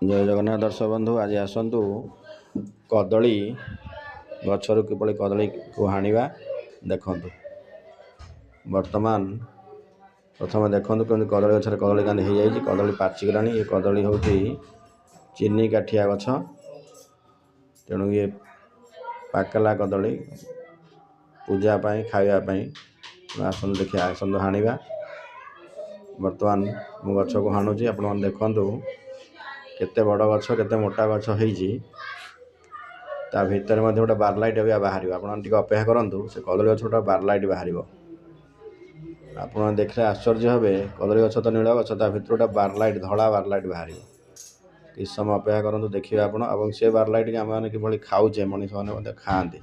जय जगन्नाथ दर्शक बंधु आज आसतु कदली गचर किपरि कदली को हाणिबा देखु। वर्तमान प्रथम देखु कमी कदली गचर कदली कांदी हो जाए कदली पाचिगला। ये कदली हूँ चीनी काठिया गछ तेणु ये पाकला कदली पूजा खावाई आसतु देखिए आसतु हाणिबा। वर्तमान मु गछ को हाणुची आपण देखु केते बड़ गछ केते मोटा गछ होईची ता भीतर मध्ये गोटे बारलाइट भी बाहर आपन टिके अपेक्षा करंतु से कदली गछ गोटे बारलाइट बाहर आपन देखले आश्चर्य हेबे। कदली गछ तो नील गछ ता भीतर गोटे बारलाइट धड़ा बारलाइट बाहर किछ समय अपेक्षा करंतु देखिए आपन और से बारलाइट के आम मैंने किभली खाऊचे मनीष मैंने खाआंती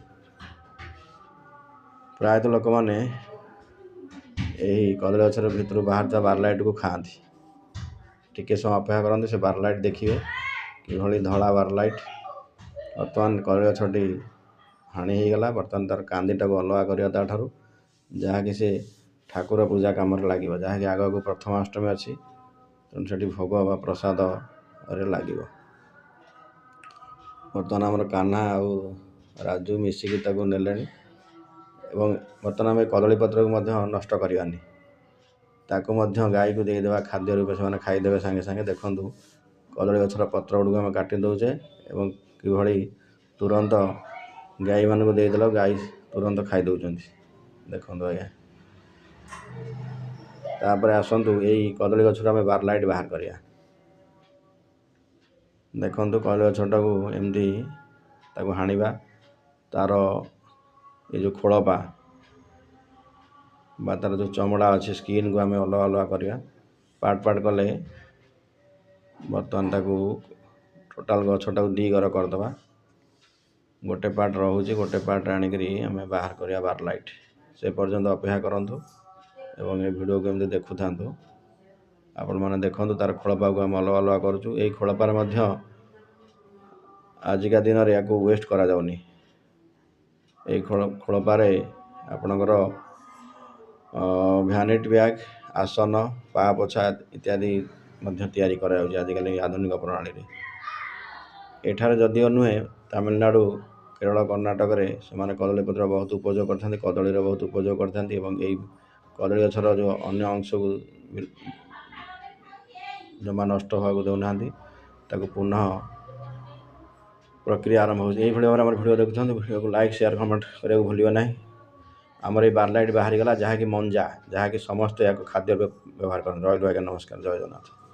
प्रायतः लोक मैंने यही कदली गछ भीतर बाहर बारलाइट को खाआंती। टिके समय अपेक्षा करते से बारलाइट देखिए कि धड़ा बारलाइट। बर्तमान कदली गछटी हाणी होगला। बर्तमान तार कांदीटा को अलग करवा ठारू जहाँकि से ठाकुर पूजा कम लगे जहाँकि आग को प्रथमाष्टमी अच्छी तेणु से भोग बा प्रसाद लगे। बर्तमान आमर कान्हा आउ राजू मिसिकी नेले एवं बर्तमान आम कदली पत्र को नष्ट करवानी ताकू गाई को देदेवा खाद्य रूप से खाईदे सांगे सांगे। देखु कदली गछर पत्र गुड़ आम काटी दौचे और कि तुरंत गाई मान को देदेल गाई तुरंत खाई दौरान। देखु आज्ञा तापर आसतु यही कदली गछर आम बारलाइट बाहर करिया। देखु कदली गछटा को एमती हाणिबा तार ये जो खोलपा बा तार जो चमड़ा अच्छे स्किन को आम अलग अलग करवा पार्ट पार्ट कले बर्तमान ताकू टोटाल गछटा को दी घर करदे। गोटे पार्ट रोचे गोटे पार्ट आनिकी आम बाहर करिया बारलाइट से पर्यंत अपेक्षा करूँ एवं ये वीडियो को एमती देखु था आपण मैंने देखु तार खोलपा को आम अलग अलग करूँ। यही खोलपार आजिका दिन में या वेस्ट करा जाउनी। यही खोलपारे आपणकर भ्यानिटी बैग आसन पा पोछा इत्यादि तैयारी करा आजिकल आधुनिक प्रणाली एठार जदिओ नुहे तमिलनाडु केरल कर्णाटक से कदली पत्र बहुत उपयोग करते कदली बहुत उपयोग करते कदली गछर जो अन्य अंश को जमा नष्ट होगा देना पुनः प्रक्रिया आरंभ हो। वीडियो देखुं वीडियो को लाइक शेयर कमेंट करने भूलिए ना। आमर ये बारलाइट बाहरी गला जहाँकि मंजा जहाँकि समस्त या खाद्य व्यवहार कर। रही। नमस्कार। जय जगन्नाथ।